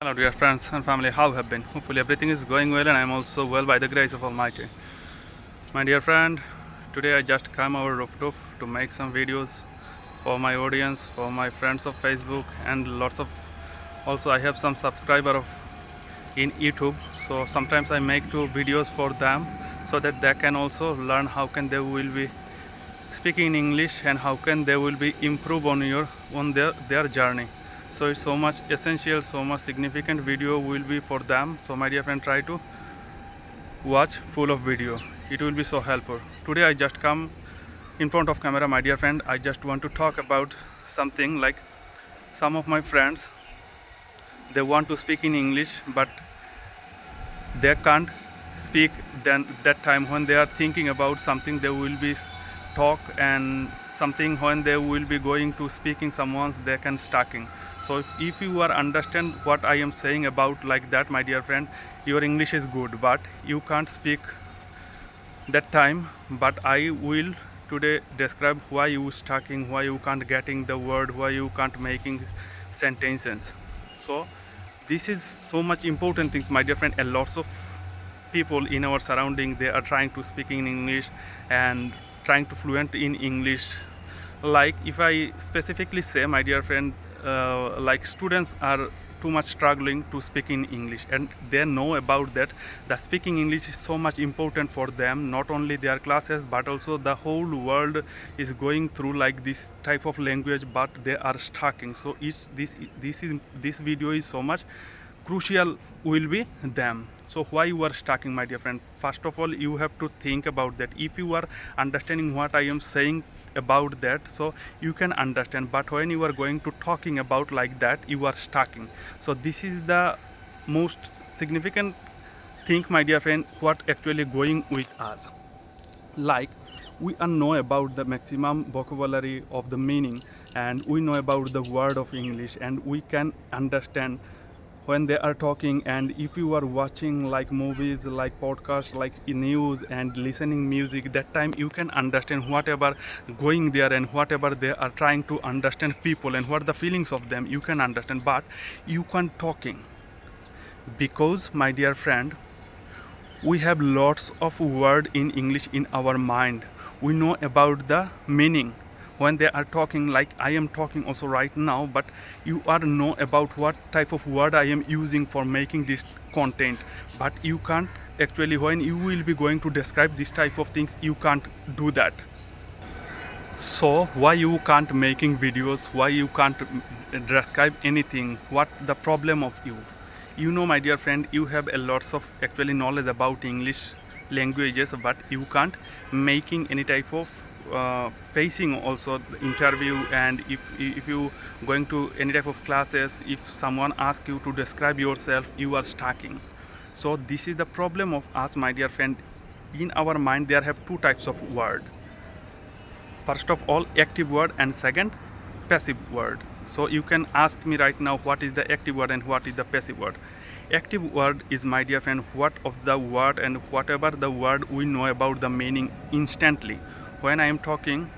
Hello dear friends and family, how have been? Hopefully everything is going well and I am also well by the grace of Almighty. My dear friend, today I just came over rooftop to make some videos for my audience, for my friends of Facebook and lots of, also I have some subscriber of in YouTube, so sometimes I make two videos for them so that they can also learn how can they will be speaking in English and how can they will be improve on their journey. So it's so much essential, so much significant video will be for them. So my dear friend, try to watch full of video, it will be so helpful. Today I just come in front of camera, my dear friend. I just want to talk about something like some of my friends, they want to speak in English but they can't speak then that time when they are thinking about something they will be talk and something when they will be going to speaking someone's they can stacking. So if you are understand what I am saying about like that, my dear friend, your English is good but you can't speak that time. But I will today describe why you stacking, why you can't getting the word, why you can't making sentences. So this is so much important things, my dear friend, and lots of people in our surrounding they are trying to speak in English and trying to fluent in English. Like if I specifically say, my dear friend, like students are too much struggling to speak in English and they know about that the speaking English is so much important for them, not only their classes but also the whole world is going through like this type of language but they are stucking. So it's this video is so much crucial will be them. So why you are stucking, my dear friend? First of all, you have to think about that. If you are understanding what I am saying about that, so you can understand, but when you are going to talking about like that, you are stucking. So this is the most significant thing, my dear friend, what actually going with us. Like we know about the maximum vocabulary of the meaning and we know about the word of English and we can understand when they are talking. And if you are watching like movies, like podcasts, like news and listening music, that time you can understand whatever going there and whatever they are trying to understand people and what the feelings of them you can understand, but you can't talking because, my dear friend, we have lots of word in English in our mind. We know about the meaning when they are talking, like I am talking also right now, but you are know about what type of word I am using for making this content, but you can't actually, when you will be going to describe this type of things, you can't do that. So why you can't making videos, why you can't describe anything, what the problem of you? You know, my dear friend, you have a lots of actually knowledge about English languages but you can't making any type of facing also the interview. And if you going to any type of classes, if someone asks you to describe yourself, you are stucking. So this is the problem of us, my dear friend. In our mind there have two types of word. First of all, active word, and second, passive word. So you can ask me right now what is the active word and what is the passive word. Active word is, my dear friend, what of the word and whatever the word we know about the meaning instantly. When I am talking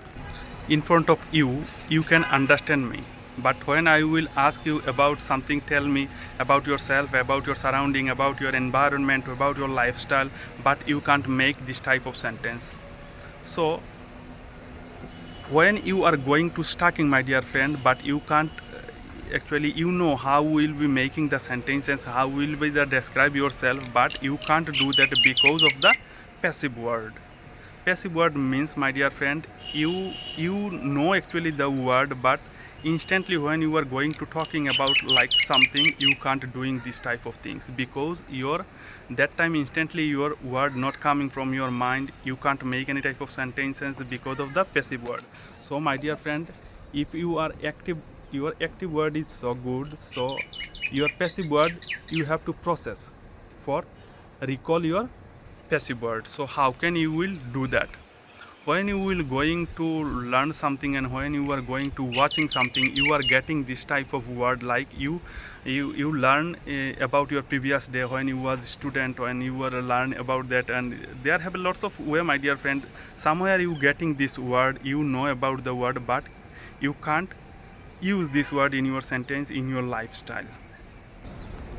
in front of you, you can understand me. But when I will ask you about something, tell me about yourself, about your surrounding, about your environment, about your lifestyle, but you can't make this type of sentence. So when you are going to stacking, my dear friend, but you can't actually, you know how will be making the sentences, how will be the describe yourself, but you can't do that because of the passive word. Passive word means, my dear friend, you know actually the word, but instantly when you are going to talking about like something, you can't doing this type of things because your that time instantly your word not coming from your mind, you can't make any type of sentences because of the passive word. So my dear friend, if you are active, your active word is so good, so your passive word you have to process for recall your passive word. So how can you will do that? When you will going to learn something and when you are going to watching something, you are getting this type of word, like you learn about your previous day when you was student, when you were learn about that, and there have lots of way, my dear friend. Somewhere you getting this word, you know about the word, but you can't use this word in your sentence, in your lifestyle.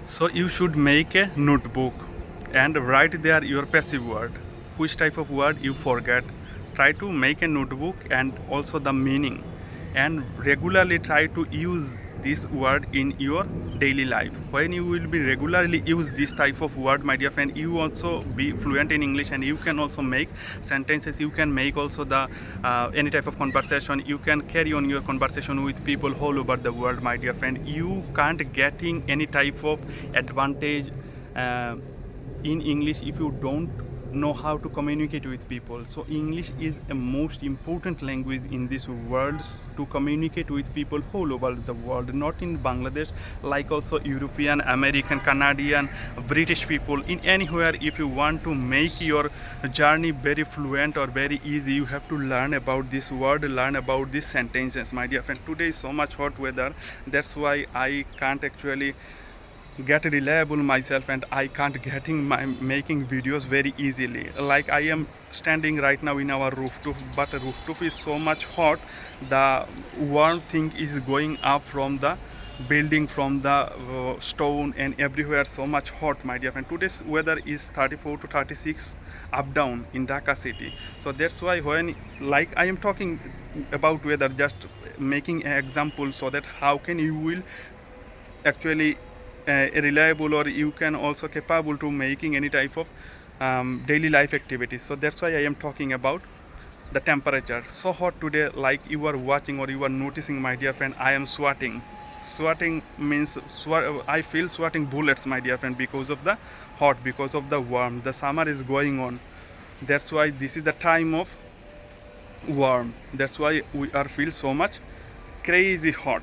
So you should make a notebook and write there your passive word. Which type of word you forget. Try to make a notebook and also the meaning, and regularly try to use this word in your daily life. When you will be regularly use this type of word, my dear friend, you also be fluent in English, and you can also make sentences. You can make also the any type of conversation. You can carry on your conversation with people all over the world, my dear friend. You can't getting any type of advantage in English if you don't know how to communicate with people. So English is a most important language in this world to communicate with people all over the world, not in Bangladesh, like also European, American, Canadian, British people, in anywhere. If you want to make your journey very fluent or very easy, you have to learn about this word, learn about these sentences, my dear friend. Today is so much hot weather, that's why I can't actually get reliable myself, and I can't getting my making videos very easily. Like I am standing right now in our rooftop, but the rooftop is so much hot. The warm thing is going up from the building, from the stone, and everywhere so much hot, my dear friend. Today's weather is 34 to 36 up down in Dhaka city. So that's why when like I am talking about weather, just making an example so that how can you will actually reliable, or you can also capable to making any type of daily life activities. So that's why I am talking about the temperature. So hot today, like you are watching or you are noticing, my dear friend, I am sweating means I feel sweating bullets, my dear friend, because of the hot, because of the warm. The summer is going on, that's why this is the time of warm. That's why we are feel so much crazy hot.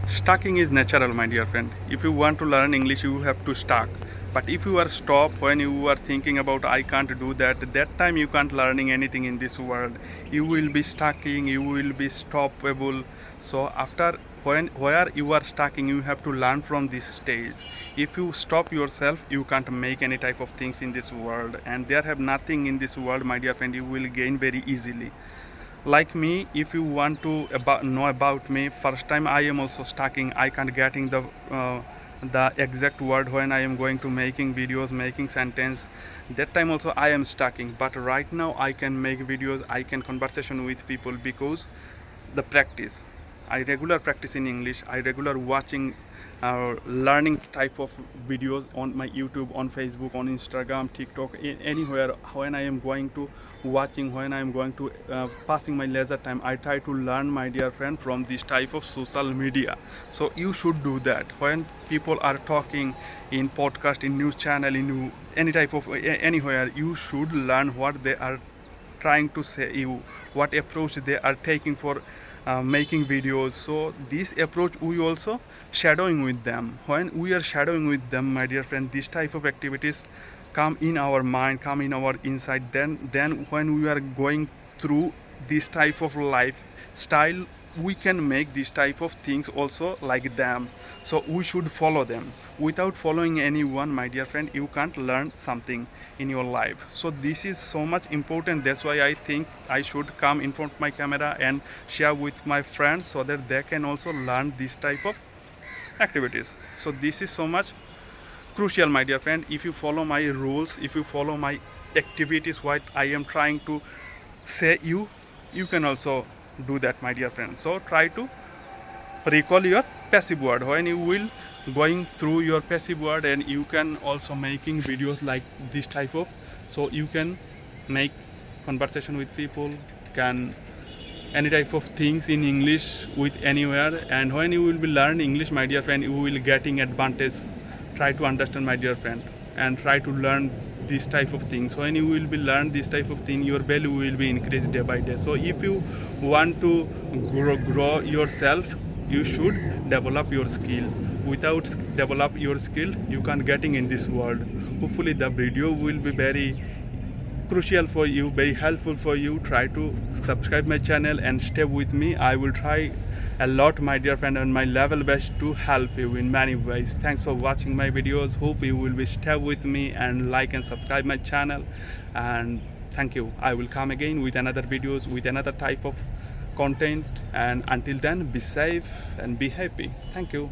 Stucking is natural, my dear friend. If you want to learn English, you have to stuck. But if you are stopped when you are thinking about I can't do that time you can't learning anything in this world. You will be stucking, you will be stoppable. So after where you are stucking, you have to learn from this stage. If you stop yourself, you can't make any type of things in this world, and there have nothing in this world, my dear friend, you will gain very easily. Like me, if you want to know about me, first time I am also stucking. I can't getting the exact word when I am going to making videos, making sentence. That time also I am stucking, but right now I can make videos, I can conversation with people, because the practice, I regular practice in English, I regular watching learning type of videos on my YouTube, on Facebook, on Instagram, TikTok, anywhere. When I am going to watching, when I am going to passing my leisure time, I try to learn, my dear friend, from this type of social media. So you should do that. When people are talking in podcast, in news channel, in any type of anywhere, you should learn what they are trying to say you, what approach they are taking for making videos. So this approach we also shadowing with them. When we are shadowing with them, my dear friend, this type of activities come in our mind, come in our inside. Then when we are going through this type of lifestyle, we can make this type of things also like them. So we should follow them. Without following anyone, my dear friend, you can't learn something in your life. So this is so much important. That's why I think I should come in front of my camera and share with my friends, so that they can also learn this type of activities. So this is so much crucial, my dear friend. If you follow my rules, if you follow my activities, what I am trying to say you can also do that, my dear friend. So try to recall your passive word. When you will going through your passive word, and you can also making videos like this type of, so you can make conversation with people, can any type of things in English with anywhere. And when you will be learn English, my dear friend, you will getting advantage. Try to understand, my dear friend, and try to learn this type of things. When you will be learn this type of thing, your value will be increased day by day. So if you want to grow yourself, you should develop your skill. Without develop your skill, you can't getting in this world. Hopefully the video will be very crucial for you, very helpful for you. Try to subscribe my channel and stay with me. I will try a lot, my dear friend, on my level best to help you in many ways. Thanks for watching my videos. Hope you will be stay with me and like and subscribe my channel. And thank you. I will come again with another videos, with another type of content. And until then, be safe and be happy. Thank you.